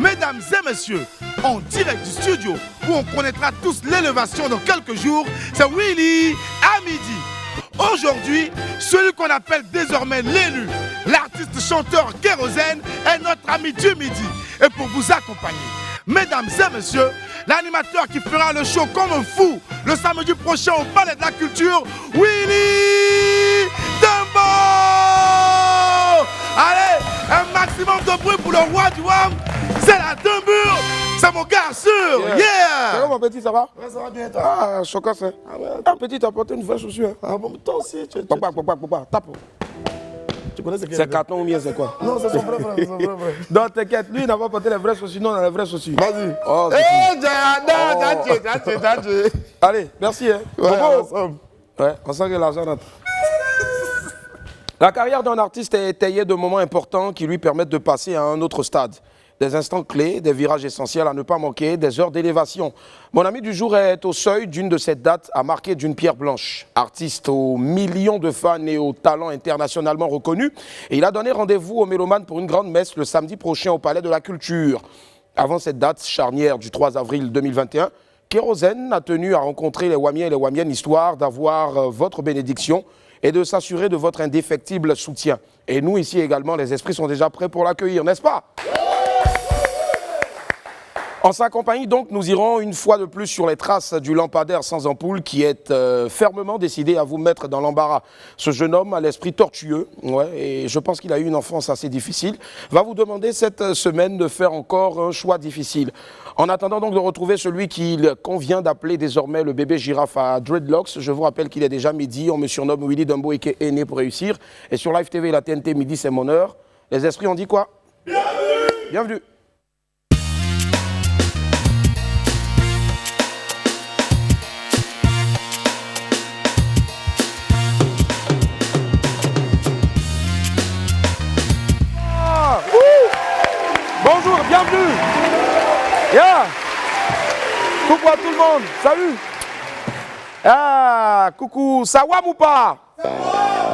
Mesdames et messieurs, en direct du studio où on connaîtra tous l'élévation dans quelques jours, c'est Willy à midi. Aujourd'hui, celui qu'on appelle désormais l'élu, l'artiste chanteur Kérosène est notre ami du midi. Et pour vous accompagner, mesdames et messieurs, l'animateur qui fera le show comme un fou le samedi prochain au Palais de la Culture, Willy Dembo. Allez, un maximum de bruit pour le roi du WAM, c'est la Dembure, c'est mon gars sûr, yeah. Ça va mon petit, ça va? Ouais, ça va bien toi. Ah, choquant ça. Ah ouais. Ah petit, t'as porté une vraie chaussure. Hein? Ah bon, toi aussi, Papa, tape. tu connais ce qu'il y a? C'est carton ou bien c'est quoi? Non, c'est son vrai frère, c'est son vrai frère. Non, t'inquiète, lui il n'a pas porté les vraies chaussures, non, on a les vraies chaussures. Vas-y. Oh, allez, merci. Hein. Ouais, Bobo. ensemble. Ouais, on sent que l'argent rentre. La carrière d'un artiste est étayée de moments importants qui lui permettent de passer à un autre stade. Des instants clés, des virages essentiels à ne pas manquer, des heures d'élévation. Mon ami du jour est au seuil d'une de ces dates à marquer d'une pierre blanche. Artiste aux millions de fans et aux talents internationalement reconnus, et il a donné rendez-vous aux mélomanes pour une grande messe le samedi prochain au Palais de la Culture. Avant cette date charnière du 3 avril 2021, Kérosène a tenu à rencontrer les Wamiens et les Wamiennes histoire d'avoir votre bénédiction et de s'assurer de votre indéfectible soutien. Et nous ici également, les esprits sont déjà prêts pour l'accueillir, n'est-ce pas? En sa compagnie, donc, nous irons une fois de plus sur les traces du lampadaire sans ampoule qui est fermement décidé à vous mettre dans l'embarras. Ce jeune homme à l'esprit tortueux, et je pense qu'il a eu une enfance assez difficile, va vous demander cette semaine de faire encore un choix difficile. En attendant donc de retrouver celui qu'il convient d'appeler désormais le bébé girafe à dreadlocks, je vous rappelle qu'il est déjà midi, on me surnomme Willy Dembo et qui est né pour réussir. Et sur Live TV et la TNT, midi c'est mon heure. Les esprits ont dit quoi? Bienvenue! Bienvenue! Bonjour, bienvenue. Yeah. Coucou à tout le monde, salut. Ah, coucou, Sawam ou pas?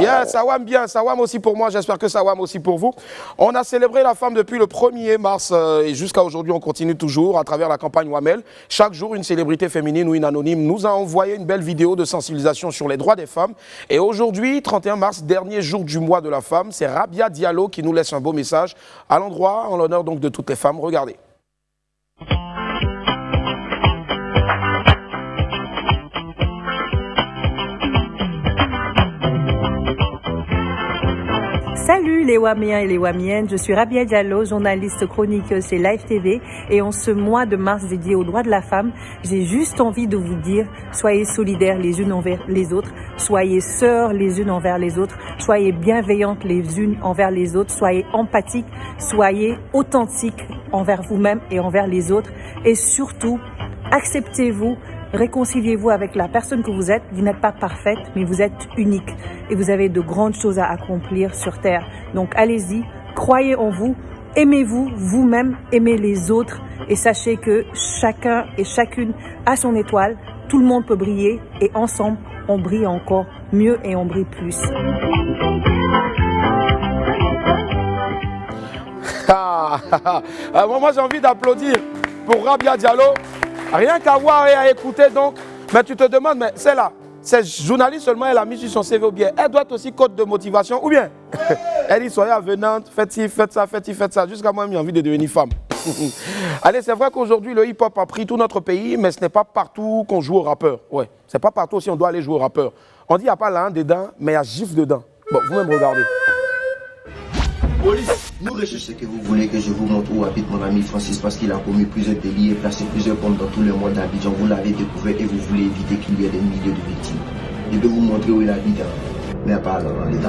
Yeah, Sawam bien, Sawam aussi pour moi, j'espère que Sawam aussi pour vous. On a célébré la femme depuis le 1er mars et jusqu'à aujourd'hui, on continue toujours à travers la campagne Wamel. Chaque jour, une célébrité féminine ou une anonyme nous a envoyé une belle vidéo de sensibilisation sur les droits des femmes. Et aujourd'hui, 31 mars, dernier jour du mois de la femme, c'est Rabia Diallo qui nous laisse un beau message à l'endroit, en l'honneur donc de toutes les femmes. Regardez. Salut les Wamiens et les Wamiennes, je suis Rabia Diallo, journaliste chroniqueuse chez Live TV et en ce mois de mars dédié aux droits de la femme, j'ai juste envie de vous dire, soyez solidaires les unes envers les autres, soyez sœurs les unes envers les autres, soyez bienveillantes les unes envers les autres, soyez empathiques, soyez authentiques envers vous-même et envers les autres et surtout, acceptez-vous. Réconciliez-vous avec la personne que vous êtes. Vous n'êtes pas parfaite, mais vous êtes unique. Et vous avez de grandes choses à accomplir sur Terre. Donc allez-y, croyez en vous, aimez-vous vous-même, aimez les autres. Et sachez que chacun et chacune a son étoile. Tout le monde peut briller. Et ensemble, on brille encore mieux et on brille plus. Moi j'ai envie d'applaudir pour Rabia Diallo. Rien qu'à voir et à écouter donc, mais tu te demandes, mais c'est là, c'est journaliste seulement, elle a mis sur son CV ou bien, elle doit être aussi code de motivation ou bien, elle dit soyez avenante, faites ci, faites ça, jusqu'à moi j'ai envie de devenir femme. Allez, c'est vrai qu'aujourd'hui le hip-hop a pris tout notre pays, mais ce n'est pas partout qu'on joue au rappeur. Ouais, c'est pas partout aussi on doit aller jouer au rappeur. On dit il n'y a pas là dedans, mais il y a gif dedans. Bon, vous-même regardez. Police, nous recherchez ce que vous voulez que je vous montre où habite mon ami Francis parce qu'il a commis plusieurs délits et placé plusieurs bombes dans tout le monde d'Abidjan. Vous l'avez découvert et vous voulez éviter qu'il y ait des milliers de victimes. Je vais vous montrer où il habite, mais pas dans les dents.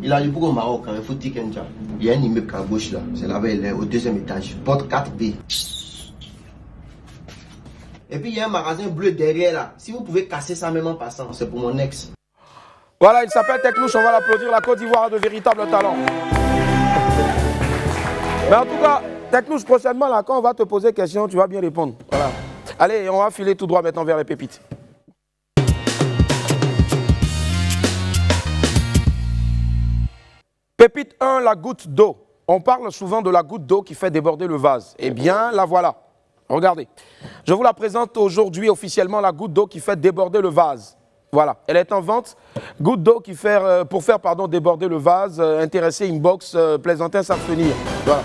Il a du pour au Maroc, il faut Tikenja. Il y a un immeuble à gauche là, c'est là-bas, il est au 2e étage, porte 4B. Et puis il y a un magasin bleu derrière là. Si vous pouvez casser ça même en passant, c'est pour mon ex. Voilà, il s'appelle Teknouche, on va l'applaudir. La Côte d'Ivoire a de véritables talents. Mais en tout cas, Teknouche, prochainement, là, quand on va te poser des questions, tu vas bien répondre. Voilà. Allez, on va filer tout droit maintenant vers les pépites. Pépite 1, la goutte d'eau. On parle souvent de la goutte d'eau qui fait déborder le vase. Eh bien, la voilà. Regardez. Je vous la présente aujourd'hui officiellement, la goutte d'eau qui fait déborder le vase. Voilà, elle est en vente. Goutte d'eau pour faire déborder le vase. Intéressé, inbox, plaisantin, s'abstenir. Voilà.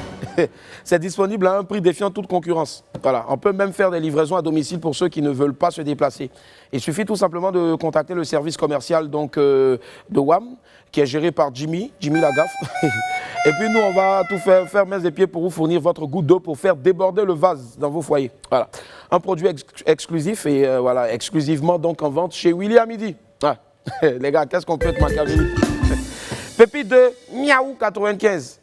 C'est disponible à un prix défiant toute concurrence. Voilà. On peut même faire des livraisons à domicile pour ceux qui ne veulent pas se déplacer. Il suffit tout simplement de contacter le service commercial de WAM, qui est géré par Jimmy Lagaffe. Et puis nous, on va tout faire main et pieds pour vous fournir votre goutte d'eau pour faire déborder le vase dans vos foyers. Voilà. Un produit exclusif et voilà, exclusivement donc en vente chez Willy à midi. Ah. Les gars, qu'est-ce qu'on peut être Machiavelli? Pépite de Miaou 95.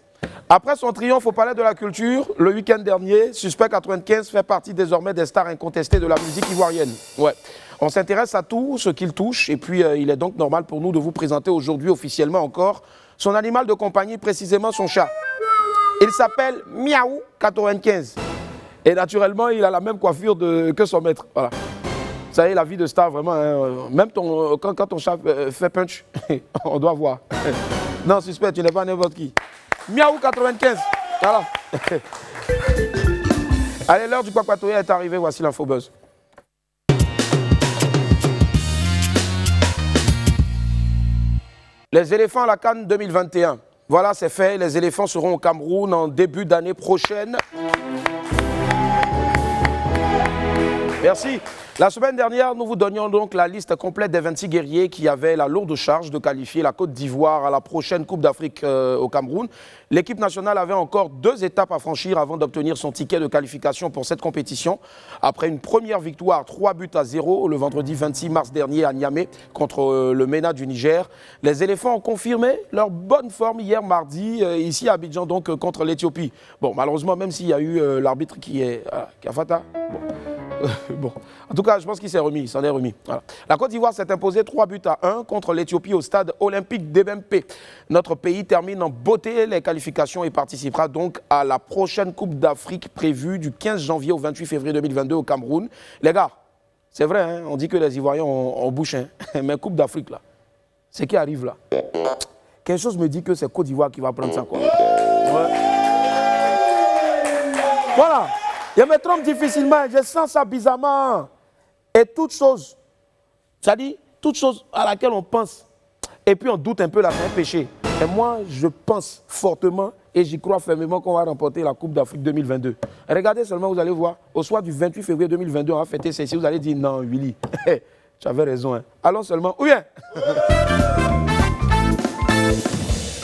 Après son triomphe au Palais de la Culture, le week-end dernier, Suspect 95 fait partie désormais des stars incontestées de la musique ivoirienne. Ouais. On s'intéresse à tout ce qu'il touche et puis il est donc normal pour nous de vous présenter aujourd'hui officiellement encore son animal de compagnie, précisément son chat. Il s'appelle Miaou 95 et naturellement il a la même coiffure que son maître. Voilà. Vous savez, la vie de star vraiment, hein, même quand ton chat fait punch, on doit voir. Non, Suspect, tu n'es pas n'importe qui. Miaou 95. Voilà. Allez, l'heure du Kwakwato est arrivée, voici l'infobuzz. Les éléphants à la CAN 2021. Voilà, c'est fait. Les éléphants seront au Cameroun en début d'année prochaine. Merci. La semaine dernière, nous vous donnions donc la liste complète des 26 guerriers qui avaient la lourde charge de qualifier la Côte d'Ivoire à la prochaine Coupe d'Afrique au Cameroun. L'équipe nationale avait encore 2 étapes à franchir avant d'obtenir son ticket de qualification pour cette compétition. Après une première victoire 3-0 le vendredi 26 mars dernier à Niamey contre le MENA du Niger, les éléphants ont confirmé leur bonne forme hier mardi ici à Abidjan donc contre l'Éthiopie. Bon, malheureusement, même s'il y a eu l'arbitre qui a fata. Bon, en tout cas, je pense qu'il s'est remis, il s'en est remis. Voilà. La Côte d'Ivoire s'est imposée 3-1 contre l'Éthiopie au stade olympique d'Ebempe. Notre pays termine en beauté les qualifications et participera donc à la prochaine Coupe d'Afrique prévue du 15 janvier au 28 février 2022 au Cameroun. Les gars, c'est vrai, hein, on dit que les Ivoiriens ont bouche, hein, mais Coupe d'Afrique, là, c'est qui arrive là? Quelque chose me dit que c'est Côte d'Ivoire qui va prendre ça, quoi. Ouais. Voilà. Je me trompe difficilement, je sens ça bizarrement. Et toute chose, ça dit, toute chose à laquelle on pense, et puis on doute un peu là, c'est un péché. Et moi, je pense fortement et j'y crois fermement qu'on va remporter la Coupe d'Afrique 2022. Regardez seulement, vous allez voir, au soir du 28 février 2022, on va fêter ceci, vous allez dire non, Willy, tu avais raison. Hein. Allons seulement, ou bien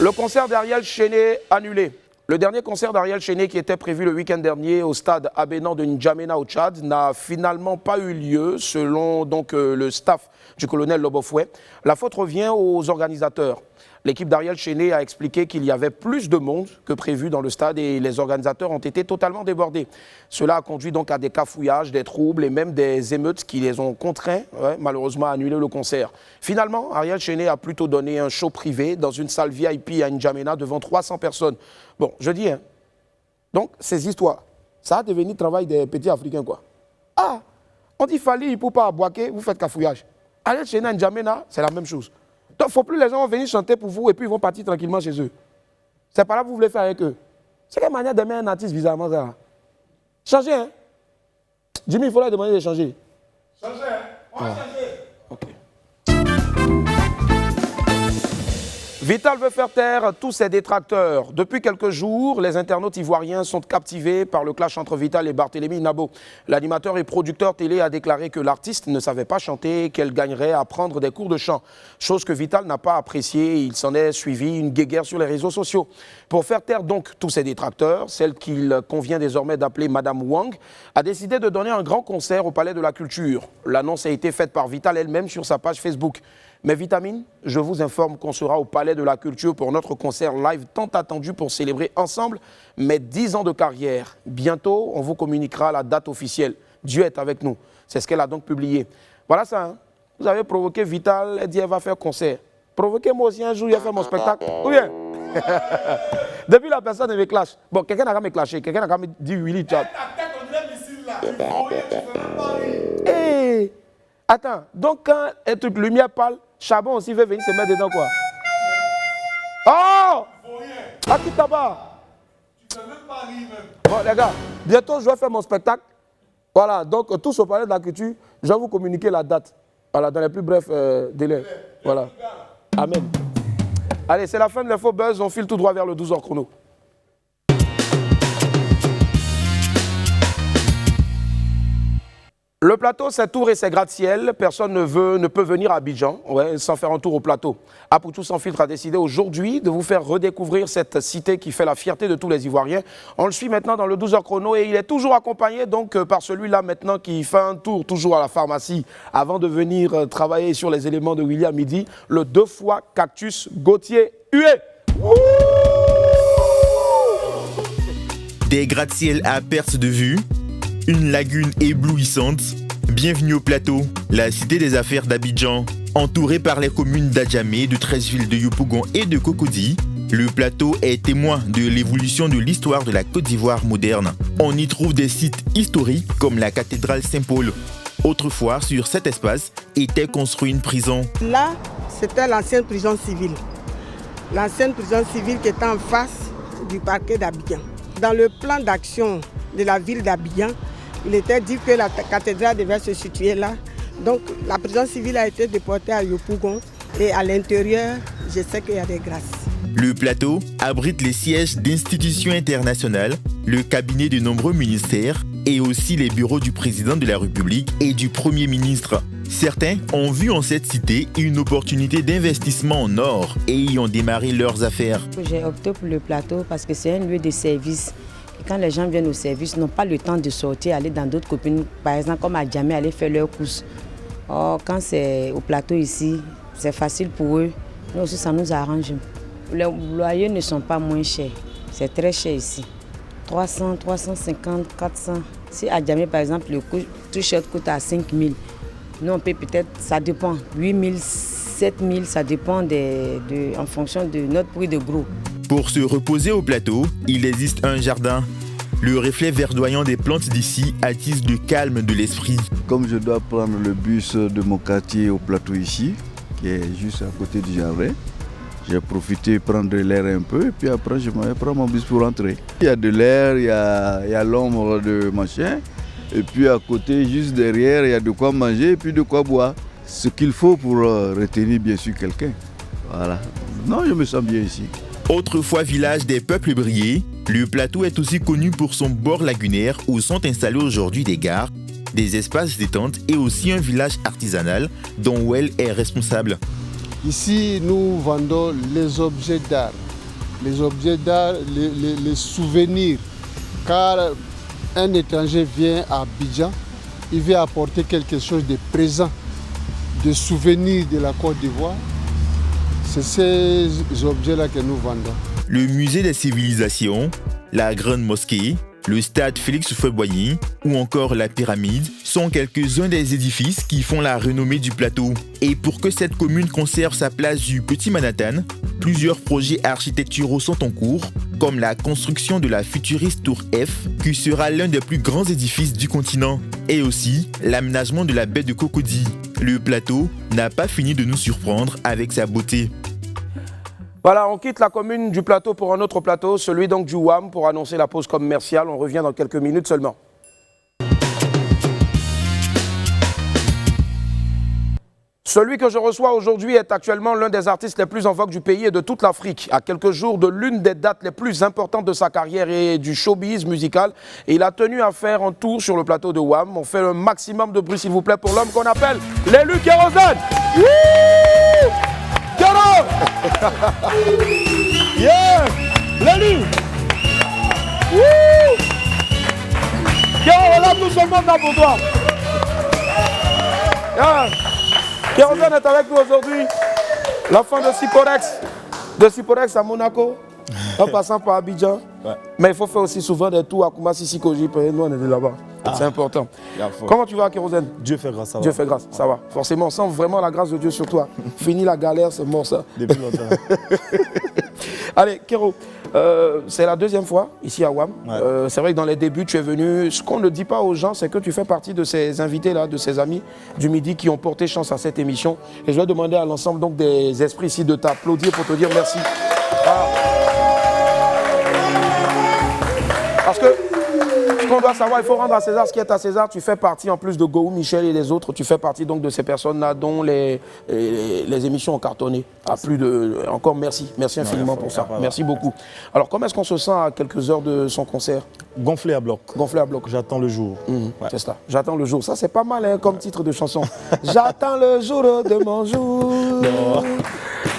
le concert d'Ariel Chéné annulé. Le dernier concert d'Ariel Chéné qui était prévu le week-end dernier au stade Abénan de N'Djamena au Tchad n'a finalement pas eu lieu selon donc, le staff du colonel Lobofoué. La faute revient aux organisateurs. L'équipe d'Ariel Chéné a expliqué qu'il y avait plus de monde que prévu dans le stade et les organisateurs ont été totalement débordés. Cela a conduit donc à des cafouillages, des troubles et même des émeutes qui les ont contraints, malheureusement, à annuler le concert. Finalement, Ariel Chéné a plutôt donné un show privé dans une salle VIP à N'Djamena devant 300 personnes. Bon, je dis, hein. Donc, ces histoires, ça a devenu le travail des petits Africains, quoi. Ah, on dit Fali, il ne peut pas aboquer, vous faites cafouillage. Ariel Chéné à N'Djamena, c'est la même chose. Donc, il ne faut plus les gens venir chanter pour vous et puis ils vont partir tranquillement chez eux. C'est pas là que vous voulez faire avec eux. C'est quelle manière d'aimer un artiste bizarrement ça? Changez, hein? Jimmy, il faut leur demander de changer. Changer, hein? On va changer. Ok. Vital veut faire taire tous ses détracteurs. Depuis quelques jours, les internautes ivoiriens sont captivés par le clash entre Vital et Barthélémy Nabo. L'animateur et producteur télé a déclaré que l'artiste ne savait pas chanter et qu'elle gagnerait à prendre des cours de chant. Chose que Vital n'a pas appréciée. Il s'en est suivi une guéguerre sur les réseaux sociaux. Pour faire taire donc tous ses détracteurs, celle qu'il convient désormais d'appeler Madame Wang a décidé de donner un grand concert au Palais de la Culture. L'annonce a été faite par Vital elle-même sur sa page Facebook. Mais Vitamine, je vous informe qu'on sera au Palais de la Culture pour notre concert live tant attendu pour célébrer ensemble mes 10 ans de carrière. Bientôt, on vous communiquera la date officielle. Dieu est avec nous. C'est ce qu'elle a donc publié. Voilà ça. Hein? Vous avez provoqué Vital, elle dit elle va faire concert. Provoquez-moi aussi un jour, il va faire mon spectacle. Ou bien depuis la personne me clash. Bon, quelqu'un n'a qu'à me clasher. Quelqu'un n'a qu'à me dire Willy, tu as... Hey, attends, donc quand un truc lumière parle, Charbon aussi veut venir se mettre dedans quoi. Oh! Akitaba. Tu ne fais même pas rire même. Bon, les gars, bientôt je vais faire mon spectacle. Voilà, donc tous au Palais de la Culture, je vais vous communiquer la date. Voilà, dans les plus brefs délais. Voilà. Amen. Allez, c'est la fin de l'info buzz. On file tout droit vers le 12h chrono. Le plateau, c'est tour et c'est gratte-ciel. Personne ne peut venir à Abidjan sans faire un tour au plateau. Apoutou Sans Filtre a décidé aujourd'hui de vous faire redécouvrir cette cité qui fait la fierté de tous les Ivoiriens. On le suit maintenant dans le 12h chrono et il est toujours accompagné donc par celui-là maintenant qui fait un tour toujours à la pharmacie avant de venir travailler sur les éléments de William Midi, le 2 fois Cactus Gauthier Hué. Des gratte-ciel à perte de vue. Une lagune éblouissante. Bienvenue au plateau, la cité des affaires d'Abidjan. Entouré par les communes d'Adjamé, de Treichville, de Yopougon et de Cocody, le plateau est témoin de l'évolution de l'histoire de la Côte d'Ivoire moderne. On y trouve des sites historiques comme la cathédrale Saint-Paul. Autrefois, sur cet espace, était construite une prison. Là, c'était l'ancienne prison civile. L'ancienne prison civile qui était en face du parquet d'Abidjan. Dans le plan d'action de la ville d'Abidjan, il était dit que la cathédrale devait se situer là. Donc la prison civile a été déportée à Yopougon et à l'intérieur, je sais qu'il y a des grâces. Le plateau abrite les sièges d'institutions internationales, le cabinet de nombreux ministères et aussi les bureaux du président de la République et du Premier ministre. Certains ont vu en cette cité une opportunité d'investissement en or et y ont démarré leurs affaires. J'ai opté pour le plateau parce que c'est un lieu de service. Quand les gens viennent au service, ils n'ont pas le temps de sortir, aller dans d'autres communes, par exemple comme à Djamé, aller faire leurs courses. Or, quand c'est au plateau ici, c'est facile pour eux. Nous aussi, ça nous arrange. Les loyers ne sont pas moins chers. C'est très cher ici. 300, 350, 400. Si à Djamé, par exemple, le t-shirt coûte à 5 000. Nous, on paye peut-être, ça dépend, 8 000, 7 000, ça dépend en fonction de notre prix de gros. Pour se reposer au plateau, il existe un jardin. Le reflet verdoyant des plantes d'ici attise le calme de l'esprit. Comme je dois prendre le bus de mon quartier au plateau ici, qui est juste à côté du jardin, j'ai profité prendre l'air un peu et puis après je m'en vais prendre mon bus pour rentrer. Il y a de l'air, il y a l'ombre de machin et puis à côté, juste derrière, il y a de quoi manger et puis de quoi boire. Ce qu'il faut pour retenir bien sûr quelqu'un. Voilà. Non, je me sens bien ici. Autrefois village des peuples brillés, le plateau est aussi connu pour son bord lagunaire où sont installés aujourd'hui des gares, des espaces détente et aussi un village artisanal dont Well est responsable. Ici, nous vendons les objets d'art, les souvenirs, car un étranger vient à Abidjan, il vient apporter quelque chose de présent, de souvenirs de la Côte d'Ivoire. C'est ces objets-là que nous vendons. Le musée des civilisations, la grande mosquée, le stade Félix Houphouët-Boigny ou encore la pyramide sont quelques-uns des édifices qui font la renommée du plateau. Et pour que cette commune conserve sa place du Petit Manhattan, plusieurs projets architecturaux sont en cours, comme la construction de la futuriste Tour F, qui sera l'un des plus grands édifices du continent, et aussi l'aménagement de la baie de Cocody. Le plateau n'a pas fini de nous surprendre avec sa beauté. Voilà, on quitte la commune du plateau pour un autre plateau, celui donc du WAM, pour annoncer la pause commerciale. On revient dans quelques minutes seulement. Celui que je reçois aujourd'hui est actuellement l'un des artistes les plus en vogue du pays et de toute l'Afrique. À quelques jours de l'une des dates les plus importantes de sa carrière et du showbiz musical, et il a tenu à faire un tour sur le plateau de WAM. On fait le maximum de bruit, s'il vous plaît, pour l'homme qu'on appelle l'élu Kérosène. Kéro! Yeah! L'élu! Kéro, voilà tout ce monde là pour toi. Yeah. Kérosène est avec nous aujourd'hui, l'enfant de Siporex à Monaco, en passant par Abidjan. Ouais. Mais il faut faire aussi souvent des tours à Koumassi, Sikoji, nous on est là-bas. C'est important. Comment tu vas, Kérosène? Dieu fait grâce, ça va. Dieu fait grâce, ça va. Forcément, on sent vraiment la grâce de Dieu sur toi. Fini la galère, c'est mort ça. Depuis longtemps. Allez, Kéro, c'est la deuxième fois ici à WAM. Ouais. C'est vrai que dans les débuts, tu es venu. Ce qu'on ne dit pas aux gens, c'est que tu fais partie de ces invités-là, de ces amis du Midi qui ont porté chance à cette émission. Et je vais demander à l'ensemble donc des esprits ici de t'applaudir pour te dire merci. Ah. Parce que ce qu'on doit savoir, il faut rendre à César ce qui est à César. Tu fais partie, en plus de Gohou, Michel et les autres, tu fais partie donc de ces personnes-là dont les émissions ont cartonné. À plus de... Encore merci. Merci infiniment pour ça. Merci beaucoup. Alors, comment est-ce qu'on se sent à quelques heures de son concert? Gonflé à bloc. Gonflé à bloc. J'attends le jour. C'est ça. J'attends le jour. Ça, c'est pas mal hein, comme titre de chanson. J'attends le jour de mon jour. Non.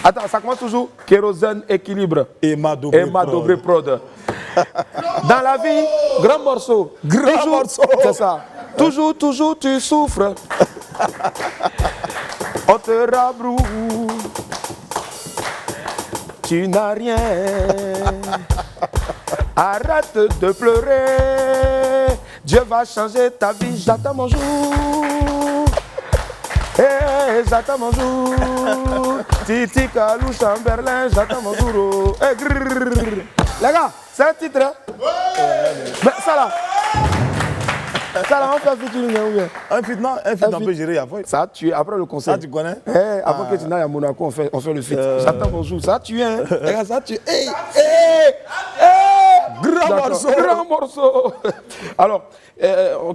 Attends, ça commence toujours. Kérosène, équilibre. Emma Dobré Prod. Dans la vie, grand morceau. Grand morceau. C'est ça. Toujours, toujours, tu souffres. On te rabroue. Tu n'as rien. Arrête de pleurer. Dieu va changer ta vie. J'attends mon jour. Hey, j'attends mon jour. Titi Kalou Chamberlain, j'attends mon jour. Hey, les gars, c'est un titre, hein? Mais ça là, on fait un featuring, ou bien? Un feat, non, un feat, on peut gérer après. Ça a tué, après le concert. Ça, tu connais? Hey, avant que tu n'ailles à Monaco, on fait le feat. J'attends mon jour, ça a tué, hein? Les gars, ça a tué. Hey, Grand morceau. Alors,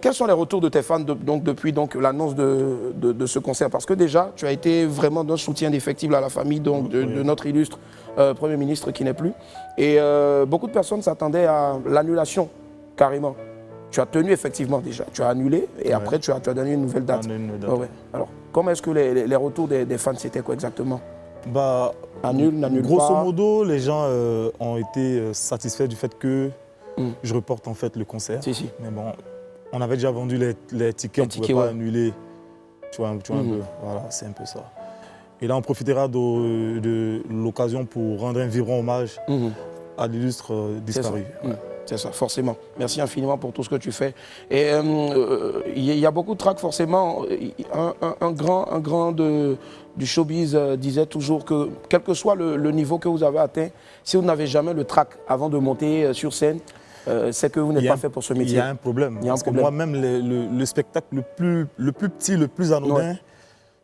quels sont les retours de tes fans depuis l'annonce de ce concert? Parce que déjà, tu as été vraiment d'un soutien indéfectible à la famille de notre illustre Premier ministre qui n'est plus. Et beaucoup de personnes s'attendaient à l'annulation, carrément. Tu as tenu effectivement déjà. Tu as annulé et après tu as donné une nouvelle date. Ouais. Alors, comment est-ce que les retours des fans, c'était quoi exactement? Annule, n'annule pas. Grosso modo, les gens ont été satisfaits du fait que je reporte en fait le concert. Si. Mais bon, on avait déjà vendu les tickets, on ne pouvait pas annuler. Tu vois un peu. Voilà, c'est un peu ça. Et là, on profitera de l'occasion pour rendre un vibrant hommage à l'illustre disparu. C'est ça, forcément. Merci infiniment pour tout ce que tu fais. Et il y a beaucoup de tracks, forcément. Un grand du showbiz disait toujours que, quel que soit le niveau que vous avez atteint, si vous n'avez jamais le track avant de monter sur scène, c'est que vous n'êtes pas fait pour ce métier. Il y a un problème. Parce que moi-même, le spectacle le plus petit, le plus anodin,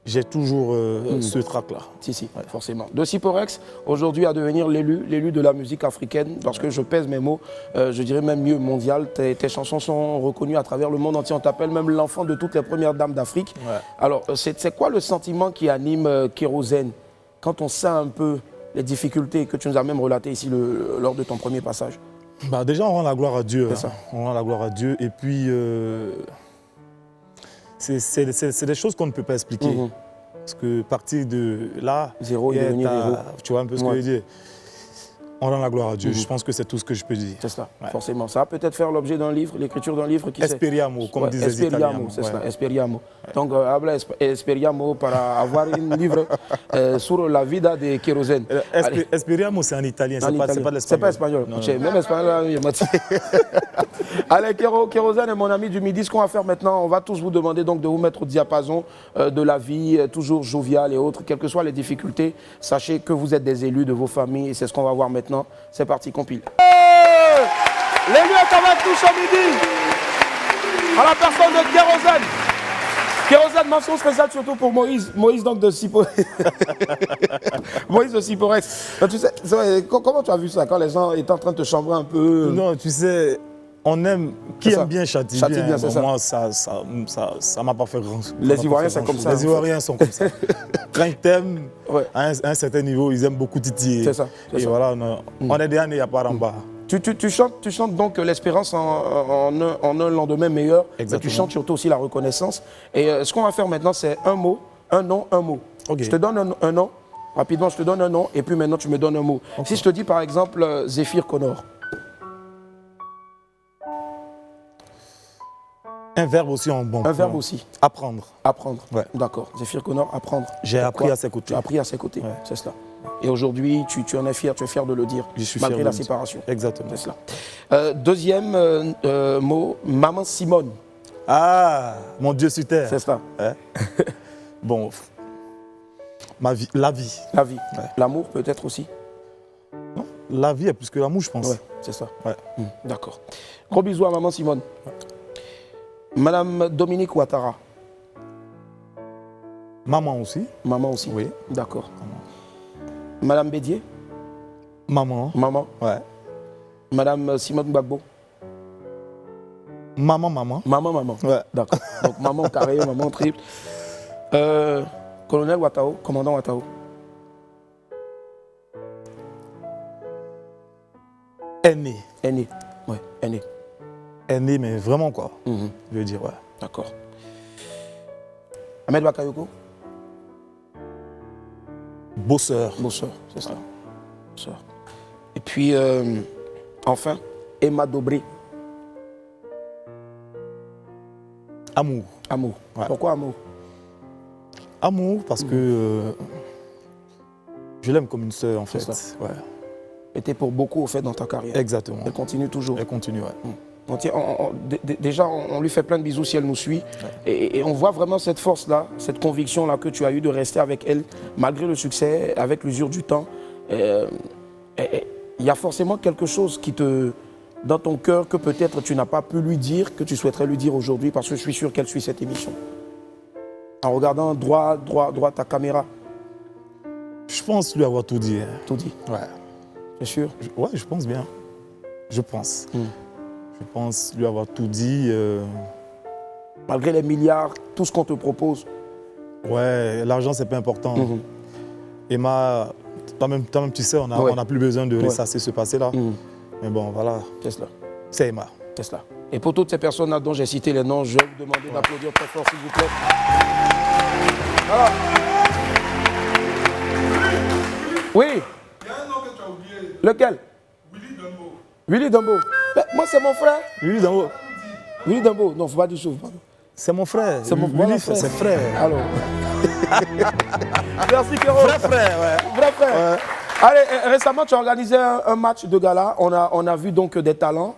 j'ai toujours ce track-là. Si, forcément. De Siporex, aujourd'hui, à devenir l'élu de la musique africaine, parce que je pèse mes mots, je dirais même mieux mondial. Tes chansons sont reconnues à travers le monde entier. On t'appelle même l'enfant de toutes les premières dames d'Afrique. Alors, c'est quoi le sentiment qui anime Kérosène quand on sent un peu les difficultés que tu nous as même relatées ici lors de ton premier passage? Déjà, on rend la gloire à Dieu. On rend la gloire à Dieu. Et puis... c'est des choses qu'on ne peut pas expliquer. Parce que partir de là, zéro et devenir héros. Tu vois un peu ce que je veux dire. On rend la gloire à Dieu. Je pense que c'est tout ce que je peux dire. C'est ça, forcément. Ça va peut-être faire l'objet d'un livre, l'écriture d'un livre qui Esperiamo, comme disait les Italiens. C'est ça, Esperiamo. Donc, habla Esperiamo para avoir un livre sur la vida de Kérosène. Esperiamo, c'est en italien, c'est pas l'espagnol. C'est pas espagnol. Même espagnol, il m'a dit. Allez, Kérosène est mon ami du midi. Ce qu'on va faire maintenant, on va tous vous demander donc de vous mettre au diapason de la vie, toujours joviale et autres, quelles que soient les difficultés. Sachez que vous êtes des élus de vos familles et c'est ce qu'on va voir maintenant. C'est parti, compile. L'élu est avec nous ce midi. À la personne de Kérosène. Kérosène, mention spéciale surtout pour Moïse. Moïse donc de Siporex. Moïse de Siporex. Tu sais, comment tu as vu ça quand les gens étaient en train de te chambrer un peu? Non, tu sais, on aime, qui aime bien châtie bien. C'est ça. Moi, ça m'a pas fait grand chose. Les Ivoiriens, c'est comme ça. Les Ivoiriens sont comme ça. Quand ils t'aiment, à un certain niveau, ils aiment beaucoup titiller. C'est ça. Et voilà, on est des années à part en bas. Tu chantes donc l'espérance en un lendemain meilleur. Exactement. Mais tu chantes surtout aussi la reconnaissance. Et ce qu'on va faire maintenant, c'est un mot, un nom, un mot. Okay. Je te donne un nom. Rapidement, je te donne un nom. Et puis maintenant, tu me donnes un mot. Okay. Si je te dis par exemple Zéphyr Connor. Un verbe aussi en bon. Un verbe aussi. Apprendre. Apprendre. Ouais. D'accord. Zéphyr Connor, apprendre. J'ai appris à ses côtés. Tu as appris à ses côtés, c'est cela. Et aujourd'hui, tu en es fier, tu es fier de le dire, je suis malgré fier la séparation. Exactement. C'est cela. Deuxième mot, Maman Simone. Ah, mon Dieu sur terre. C'est ça. Bon, la vie. La vie. Ouais. L'amour peut-être aussi. Non, la vie est plus que l'amour, je pense. Ouais, c'est ça. Ouais. D'accord. Gros bisous à Maman Simone. Ouais. Madame Dominique Ouattara. Maman aussi. Maman aussi. Oui. D'accord. Madame Bédier. Maman. Maman. Ouais. Madame Simone Gbagbo. Maman, maman. Maman, maman. Ouais. D'accord. Donc maman carré, maman triple. Colonel Watao, commandant Watao. Aîné. Aîné. Ouais, aîné. Aîné, mais vraiment quoi. Je veux dire, ouais. D'accord. Ahmed Bakayoko. Bosseur. Bosseur, c'est ça. Bosseur. Et puis, enfin, Emma Dobré. Amour. Amour. Ouais. Pourquoi amour? Amour, parce que je l'aime comme une sœur, en fait. Ouais. Et t'es pour beaucoup, au fait, dans ta carrière. Exactement. Elle continue toujours. Elle continue, ouais. Déjà, on lui fait plein de bisous si elle nous suit. Ouais. Et on voit vraiment cette force-là, cette conviction-là que tu as eue de rester avec elle, malgré le succès, avec l'usure du temps. Il y a forcément quelque chose qui te, dans ton cœur, que peut-être tu n'as pas pu lui dire, que tu souhaiterais lui dire aujourd'hui, parce que je suis sûr qu'elle suit cette émission. En regardant droit ta caméra. Je pense lui avoir tout dit. Hein. Tout dit. Ouais. C'est sûr? Ouais, je pense bien. Je pense. Je pense lui avoir tout dit. Malgré les milliards, tout ce qu'on te propose. Ouais, l'argent, c'est pas important. Emma, toi-même, tu sais, on n'a plus besoin de ressasser ce passé-là. Mais bon, voilà. C'est cela. C'est Emma. C'est cela. Et pour toutes ces personnes-là dont j'ai cité les noms, je vais vous demander d'applaudir très fort, s'il vous plaît. Voilà. Oui. Il y a un nom que tu as oublié. Lequel? Willy Dumbo. Willy Dumbo. Moi, c'est mon frère. Willy Dumbo. Willy Dumbo. Non, faut pas dire ça. C'est mon frère. C'est mon Willy, frère. c'est frère. Alors. Merci, Kéro. Vrai frère, ouais. Vrai frère. Ouais. Allez, récemment, tu as organisé un match de gala. On a vu donc des talents.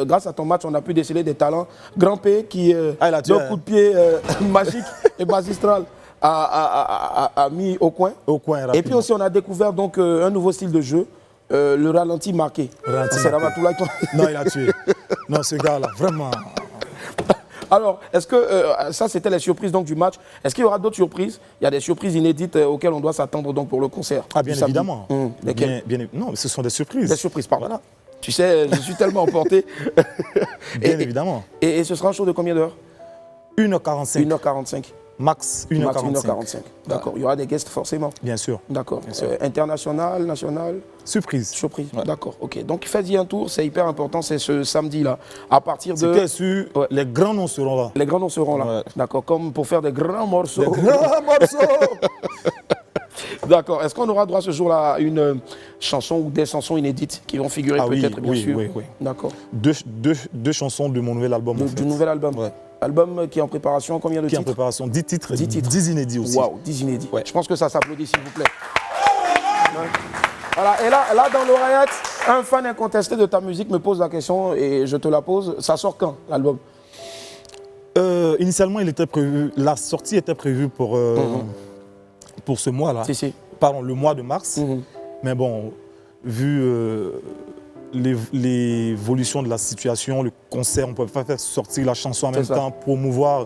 Grâce à ton match, on a pu déceler des talents. Grand P qui, d'un coup de pied magique et magistral, a mis au coin. Et puis aussi, on a découvert donc un nouveau style de jeu, le ralenti marqué. C'est Ramatoulaye. Non, il a tué. Non, ce gars-là, vraiment. Alors, est-ce que ça, c'était les surprises donc, du match? Est-ce qu'il y aura d'autres surprises? Il y a des surprises inédites auxquelles on doit s'attendre donc, pour le concert. Ah, bien évidemment. Lesquelles? Non, mais ce sont des surprises. Des surprises, pardon. Voilà. Tu sais, je suis tellement emporté. Bien évidemment. Et ce sera un show de combien d'heures? 1h45. 1h45. Max 1h45. Max 1h45. D'accord. Il y aura des guests forcément. Bien sûr. D'accord. International, national? Surprise. Surprise. Ouais. D'accord. Ok. Donc faites-y un tour, c'est hyper important. C'est ce samedi-là. À partir de. C'est sûr, les grands noms seront là. Les grands noms seront là. Ouais. D'accord. Comme pour faire des grands morceaux. Des grands morceaux. D'accord. Est-ce qu'on aura droit ce jour-là à une chanson ou des chansons inédites qui vont figurer peut-être, bien sûr? Oui. D'accord. Deux chansons de mon nouvel album. Du nouvel album. Ouais. Album qui est en préparation, combien de titres? Qui est en préparation 10 titres. 10 titres. 10 inédits aussi. Waouh, 10 inédits. Ouais. Je pense que ça s'applaudit, s'il vous plaît. Ouais. Voilà, et là, dans l'oreillette, un fan incontesté de ta musique me pose la question et je te la pose. Ça sort quand, l'album? Initialement, la sortie était prévue pour ce mois-là. Si. Pardon, le mois de mars. Mais bon, vu l'évolution de la situation, le concert, on ne peut pas faire sortir la chanson en même temps, promouvoir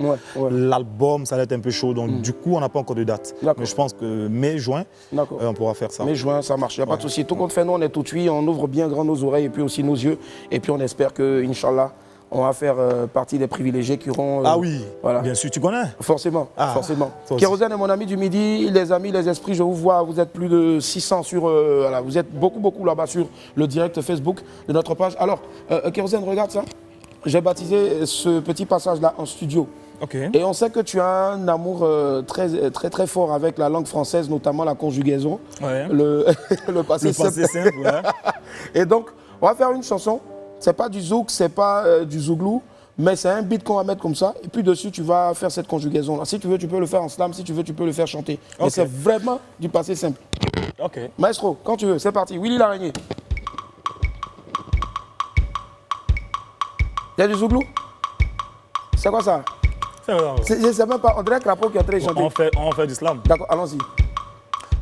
l'album, ça va être un peu chaud. Donc du coup, on n'a pas encore de date. Mais je pense que mai, juin, on pourra faire ça. Mai, juin, ça marche, il n'y a pas de souci. Tout compte fait, nous, on est tout de suite, on ouvre bien grand nos oreilles et puis aussi nos yeux. Et puis on espère que, Inch'Allah, on va faire partie des privilégiés qui auront... ah oui, voilà. Bien sûr, tu connais? Forcément, forcément. Kérosène est mon ami du midi, les amis, les esprits, je vous vois, vous êtes plus de 600 sur... voilà, vous êtes beaucoup là-bas sur le direct Facebook de notre page. Alors, Kérosène, regarde ça. J'ai baptisé ce petit passage-là en studio. Okay. Et on sait que tu as un amour très fort avec la langue française, notamment la conjugaison, le passé simple. Ouais. Et donc, on va faire une chanson. C'est pas du zouk, c'est pas du zouglou, mais c'est un beat qu'on va mettre comme ça. Et puis dessus, tu vas faire cette conjugaison-là. Si tu veux, tu peux le faire en slam. Si tu veux, tu peux le faire chanter. Okay. Mais c'est vraiment du passé simple. Ok. Maestro, quand tu veux, c'est parti. Willy l'araignée. Il y a du zouglou? C'est quoi ça? C'est même pas André Crapaud qui est en train de chanter. On fait du slam. D'accord, allons-y.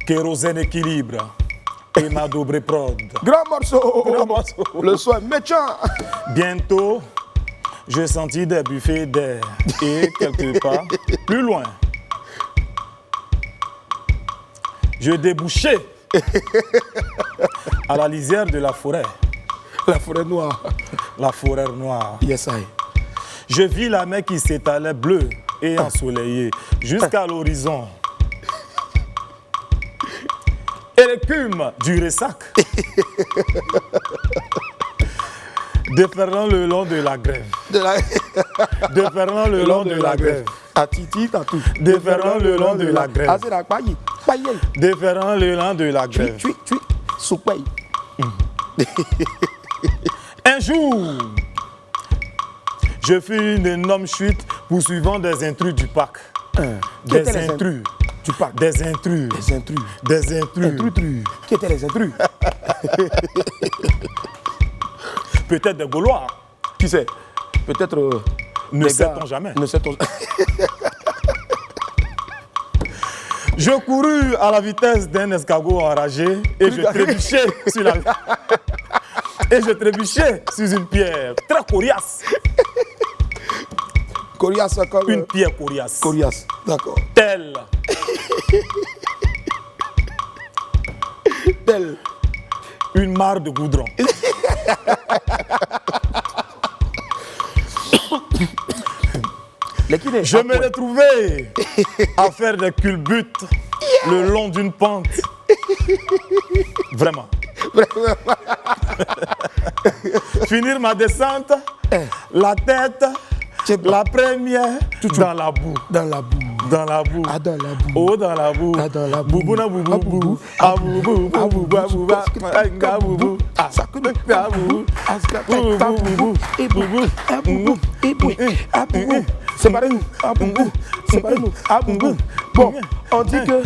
Kérosène équilibre. Emma Dobré prod. Grand morceau. Le soin méchant. Bientôt, je sentis des buffets d'air. Et quelque part, plus loin, je débouchais à la lisière de la forêt. La forêt noire. La forêt noire. Yes, I. Je vis la mer qui s'étalait bleue et ensoleillée jusqu'à l'horizon. Et l'écume du ressac déferlant le long de la grève. Déferlant le long de la grève. Déferlant le long de la grève. Déferlant le long de la grève. Un jour, je fus une énorme chute poursuivant des intrus du parc. Des intrus. Du parc. Des intrus. Des intrus. Des intrus. Qui étaient les intrus? Peut-être des Gaulois. Qui sait? Peut-être. Ne sait-on jamais. Ne sait-on jamais. Je courus à la vitesse d'un escargot enragé et je trébuchais sur la... Et je trébuchais sur une pierre très coriace. Coriace comme... Une pierre coriace. Coriace, d'accord. Telle. Telle. Une mare de goudron. Je me retrouvais à faire des culbutes le long d'une pente. Vraiment. Finir ma descente, la tête, la première, dans la boue. Dans la boue. Dans la boue. Ah, dans la boue. Oh, dans la boue. Ah, dans la boue. Boubou na boubou boubou. Ah, boubou boubou boubou. Ah, boubou. Ah, ça coûte. Ah, boubou. Ah, boubou. Et boubou. Ah, boubou. Et boubou. Ah, boubou. C'est pas nous. Ah, boubou. C'est pas nous. Ah, boubou. Bon, on dit que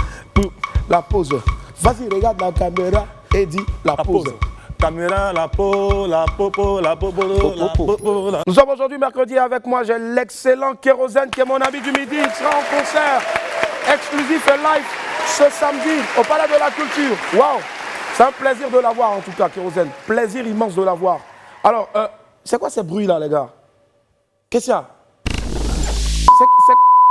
la pause. Vas-y, regarde la caméra et dis la pause. Caméra, la peau, la popo, la popo, la popo. Nous sommes aujourd'hui mercredi avec moi, j'ai l'excellent Kérosène qui est mon ami du midi. Il sera en concert exclusif et live ce samedi au Palais de la Culture. Waouh! C'est un plaisir de l'avoir en tout cas, Kérosène. Plaisir immense de l'avoir. Alors, c'est quoi ces bruits là, les gars? Qu'est-ce qu'il y a?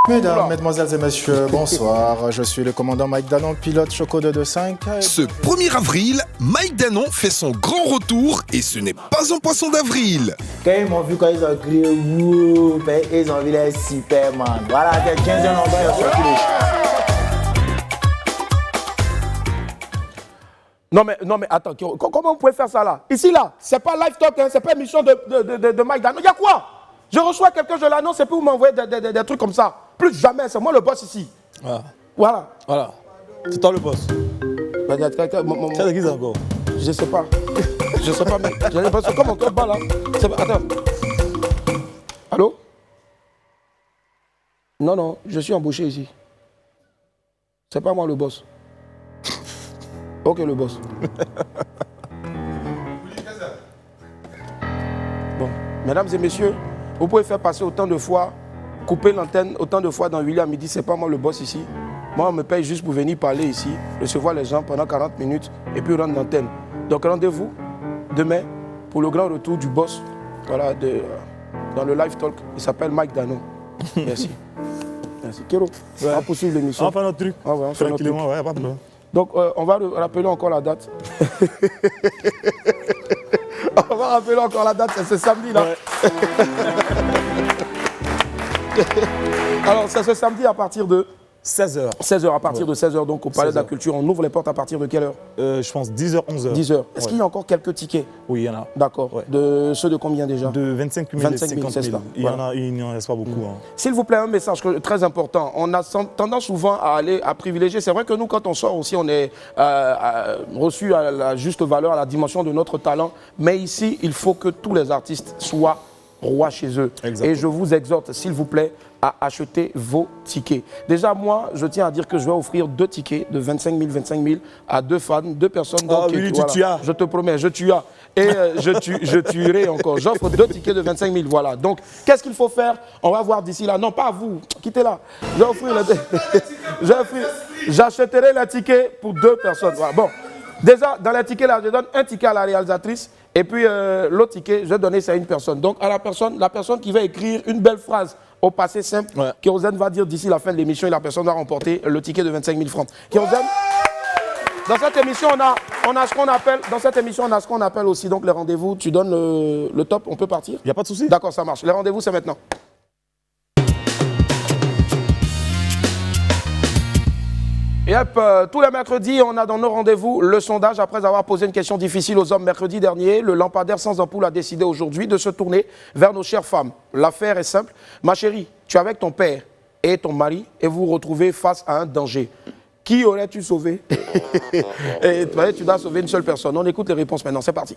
Mesdames, mesdemoiselles et messieurs, bonsoir. Je suis le commandant Mike Danon, pilote Choco 225. Ce 1er avril, Mike Danon fait son grand retour et ce n'est pas un poisson d'avril. Quand ils m'ont vu, quand ils ont crié wouh, ils ont vu les Superman. Voilà, c'est 15 ans, ils ont sorti les Non mais attends, comment vous pouvez faire ça là? Ici là, c'est pas live talk, hein, c'est pas émission de Mike Danon. Il y a quoi? Je reçois quelqu'un, je l'annonce et puis vous m'envoyez des trucs comme ça. Plus jamais, c'est moi le boss ici. Voilà. Voilà. C'est toi le boss. C'est qui encore? Je sais pas. Je sais pas, mais j'ai l'impression comme on te bat là. Attends. Allô? Non, je suis embauché ici. C'est pas moi le boss. Ok, le boss. Bon, mesdames et messieurs, vous pouvez faire passer autant de fois, couper l'antenne autant de fois dans William Midi, c'est pas moi le boss ici. Moi, on me paye juste pour venir parler ici, recevoir les gens pendant 40 minutes et puis rendre l'antenne. Donc rendez-vous demain pour le grand retour du boss, voilà, dans le live talk. Il s'appelle Mike Danon. Merci. Merci. Kéro, on va poursuivre l'émission. On va faire notre truc. Ah ouais, on fait tranquillement, ouais, pas de problème. Donc, on va rappeler encore la date. On va rappeler encore la date, c'est ce samedi là. Ouais. Alors, c'est ce samedi à partir de 16h. 16h, à partir de 16h, donc au Palais de la Culture. On ouvre les portes à partir de quelle heure? Je pense 10h, 11h. 10h. Est-ce qu'il y a encore quelques tickets? Oui, il y en a. D'accord. Ouais. De ceux de combien déjà? De 25 000 et 50 000. Il n'y en reste pas beaucoup. Hein. S'il vous plaît, un message très important. On a tendance souvent à privilégier. C'est vrai que nous, quand on sort aussi, on est reçu à la juste valeur, à la dimension de notre talent. Mais ici, il faut que tous les artistes soient rois chez eux. Exactement. Et je vous exhorte, s'il vous plaît, à acheter vos tickets. Déjà, moi, je tiens à dire que je vais offrir 2 tickets de 25 000 à 2 fans, 2 personnes. Donc, oui, voilà, tu as. Je te promets, je tue. Et je tuerai encore. J'offre 2 tickets de 25 000, voilà. Donc, qu'est-ce qu'il faut faire? On va voir d'ici là. Non, pas vous, quittez là. J'achèterai les tickets pour 2 personnes. Voilà. Bon, déjà, dans les tickets là, je donne un ticket à la réalisatrice. Et puis, l'autre ticket, je vais donner ça à une personne. Donc, à la personne qui va écrire une belle phrase au passé simple, ouais. Kérosène va dire d'ici la fin de l'émission et la personne va remporter le ticket de 25 000 francs. Kérosène, Dans cette émission, on a ce qu'on appelle, dans cette émission, on a ce qu'on appelle aussi donc les rendez-vous. Tu donnes le top, on peut partir? Il n'y a pas de souci. D'accord, ça marche. Les rendez-vous, c'est maintenant. Et hop, tous les mercredis, on a dans nos rendez-vous le sondage. Après avoir posé une question difficile aux hommes mercredi dernier, le lampadaire sans ampoule a décidé aujourd'hui de se tourner vers nos chères femmes. L'affaire est simple. Ma chérie, tu es avec ton père et ton mari et vous vous retrouvez face à un danger. Qui aurais-tu sauvé? Et tu dois sauver une seule personne. On écoute les réponses maintenant. C'est parti.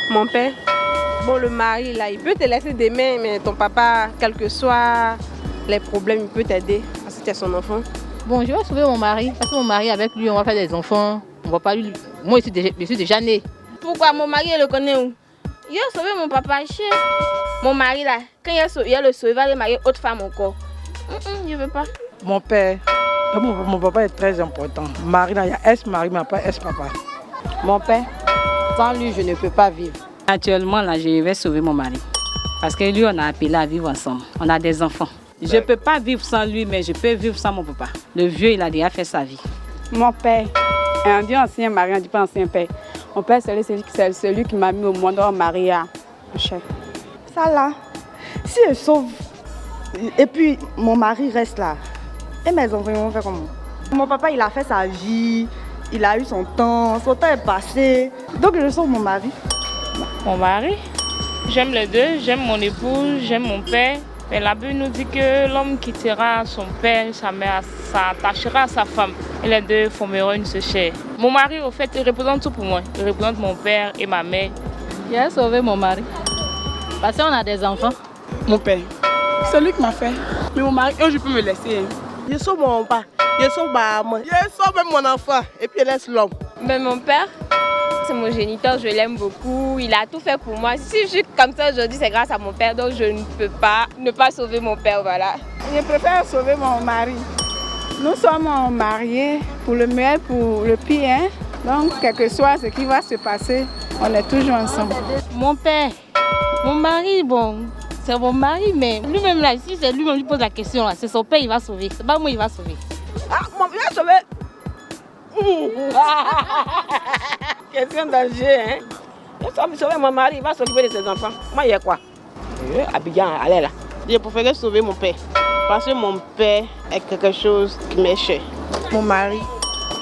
Mon père. Bon, le mari, là, il peut te laisser des mains, mais ton papa, quels que soient les problèmes, il peut t'aider parce que tu es son enfant. Bon, je vais sauver mon mari, parce que mon mari, avec lui, on va faire des enfants. On va pas lui... Moi, je suis déjà née. Pourquoi? Mon mari, il le connaît où? Il a sauvé mon papa, chef. Mon mari, là, quand il a le sauvé, il va marier autre femme encore. Je veux pas. Mon père, mon papa est très important. Mari, là, il y a ex-mari, mais pas ex-papa. Mon père, sans lui, je ne peux pas vivre. Actuellement, là, je vais sauver mon mari. Parce que lui, on a appelé à vivre ensemble. On a des enfants. Je ne peux pas vivre sans lui, mais je peux vivre sans mon papa. Le vieux, il a déjà fait sa vie. Mon père, et on dit ancien mari, on ne dit pas ancien père. Mon père, c'est celui qui m'a mis au monde en mariage. Ça là, si je sauve, et puis mon mari reste là, et mes enfants vont faire comment? Mon papa, il a fait sa vie, il a eu son temps est passé. Donc je sauve mon mari. Mon mari, j'aime les deux, j'aime mon époux, j'aime mon père. Mais la Bible nous dit que l'homme quittera son père et sa mère, s'attachera à sa femme. Et les deux formeront une seule chair. Mon mari, au fait, il représente tout pour moi. Il représente mon père et ma mère. J'ai sauvé mon mari. Parce qu'on a des enfants. Mon père, c'est lui qui m'a fait. Mais mon mari, je peux me laisser. Je sauve mon papa, je sauve ma maman, je sauve même mon enfant et puis je laisse l'homme. Mais mon père, c'est mon géniteur, je l'aime beaucoup, il a tout fait pour moi. Si je suis comme ça aujourd'hui, c'est grâce à mon père, donc je ne peux pas ne pas sauver mon père, voilà. Je préfère sauver mon mari. Nous sommes mariés pour le meilleur, pour le pire, hein? Donc, quel que soit ce qui va se passer, on est toujours ensemble. Mon père, mon mari, bon, c'est mon mari, mais lui-même là, si c'est lui-même qui pose la question, c'est son père, il va sauver. C'est pas moi, il va sauver. Ah, mon père va sauver. Question danger, hein. Je vais sauver mon mari, il va s'occuper de ses enfants. Moi, il y a quoi? Abidjan, allez là. Je préférais sauver mon père. Parce que mon père est quelque chose qui m'est cher. Mon mari,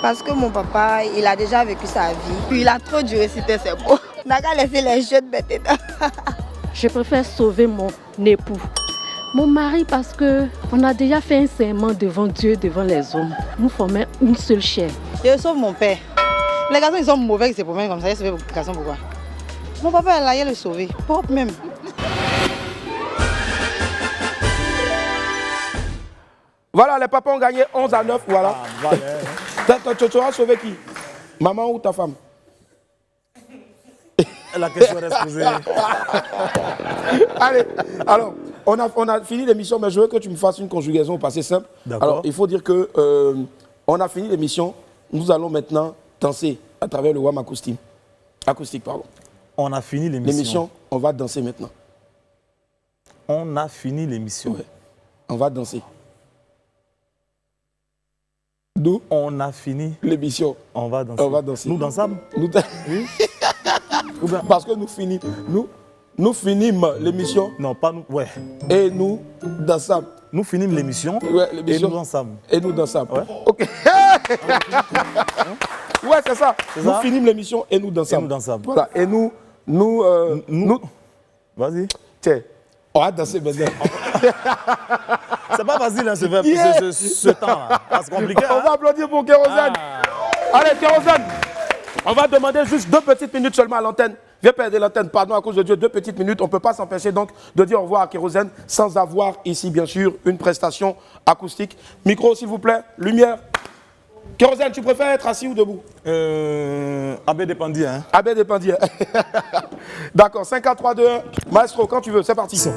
parce que mon papa, il a déjà vécu sa vie. Puis il a trop dû réciter ses mots. On n'a qu'à laisser les jeunes bêtes dedans. Je préfère sauver mon époux. Mon mari, parce qu'on a déjà fait un serment devant Dieu, devant les hommes. Nous formons une seule chair. Je sauve mon père. Les garçons, ils sont mauvais, c'est pour moi comme ça. Je sauve les garçons, pourquoi? Mon papa, il a le sauver. Propre même. Voilà, les papas ont gagné 11-9, voilà. Tu auras sauvé qui? Maman ou ta femme? La question reste posée. Allez, alors, on a fini l'émission, mais je veux que tu me fasses une conjugaison au passé simple. Alors, il faut dire que on a fini l'émission. Nous allons maintenant danser à travers le WAM acoustique. Acoustique, pardon. On a fini l'émission. L'émission, on va danser maintenant. On a fini l'émission. Ouais. On va danser. Nous, on a fini l'émission. On va danser. On va danser. Nous dansons. Oui. Parce que nous finissons l'émission. Non, pas nous. Ouais. Et nous dansons. Nous finissons l'émission. Ouais, l'émission. Et nous dansons. Et nous dansons. Ouais. Ok. Ouais, c'est ça. Nous finissons l'émission et nous dansons. Et nous dansons. Voilà. Et nous. Vas-y. Tiens. On va danser maintenant. C'est pas facile, hein, ce temps-là. C'est compliqué. On va applaudir pour Kérosène. Allez, Kérosène. On va demander juste 2 petites minutes seulement à l'antenne. Viens perdre l'antenne, pardon, à cause de Dieu, 2 petites minutes. On ne peut pas s'empêcher donc de dire au revoir à Kérosène sans avoir ici, bien sûr, une prestation acoustique. Micro, s'il vous plaît. Lumière. Kérosène, tu préfères être assis ou debout? Abbé Dépendier. Hein. Abbé Dépendier. D'accord, 5, 4, 3, 2, 1. Maestro, quand tu veux, c'est parti.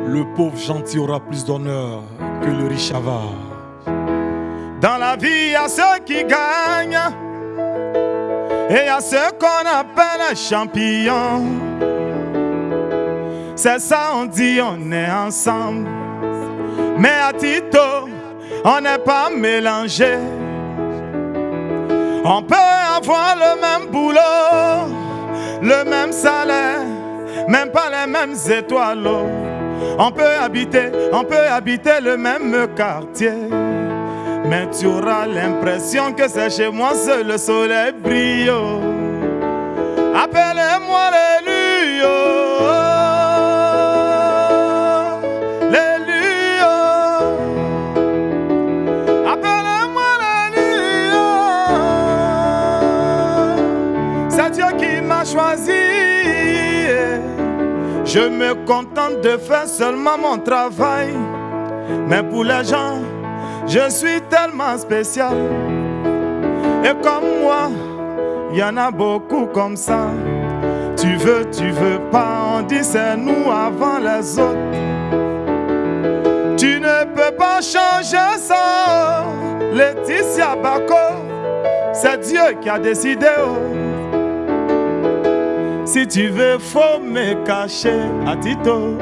Le pauvre gentil aura plus d'honneur que le riche avare. Dans la vie, il y a ceux qui gagnent et il y a ceux qu'on appelle un champion. C'est ça, on dit, on est ensemble. Mais à Tito, on n'est pas mélangé. On peut avoir le même boulot, le même salaire, même pas les mêmes étoiles. On peut habiter le même quartier. Mais tu auras l'impression que c'est chez moi seul le soleil brille. Appelez-moi l'élu, l'élu. Appelez-moi l'élu. C'est Dieu qui m'a choisi. Je me contente de faire seulement mon travail. Mais pour les gens, je suis tellement spécial. Et comme moi, il y en a beaucoup comme ça. Tu veux pas, on dit c'est nous avant les autres. Tu ne peux pas changer ça. Laetitia Bako, c'est Dieu qui a décidé. Si tu veux, faut me cacher à Tito.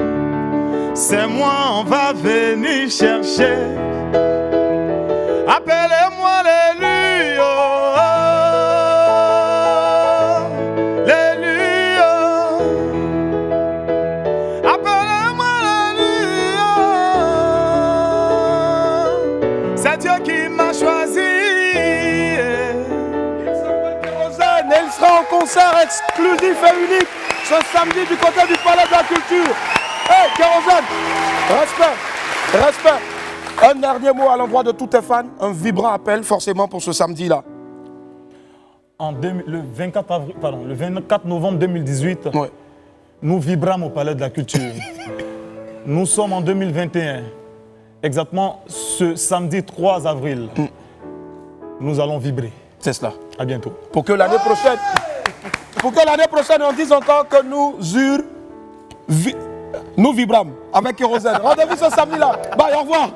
C'est moi, on va venir chercher. Appelez-moi l'élu, l'élu. Appelez-moi l'élu. C'est Dieu qui m'a choisi. Il sera en concert exclusif et unique ce samedi du côté du Palais de la Culture. Hey, Kérosène, respect. Un dernier mot à l'endroit de tous tes fans, un vibrant appel forcément pour ce samedi-là. Le 24 novembre 2018, nous vibrâmes au Palais de la Culture. Nous sommes en 2021. Exactement ce samedi 3 avril, nous allons vibrer. C'est cela. À bientôt. Pour que l'année prochaine, on dise encore que nous vibrâmes avec Kérosène. Rendez-vous ce samedi-là. Bye, au revoir.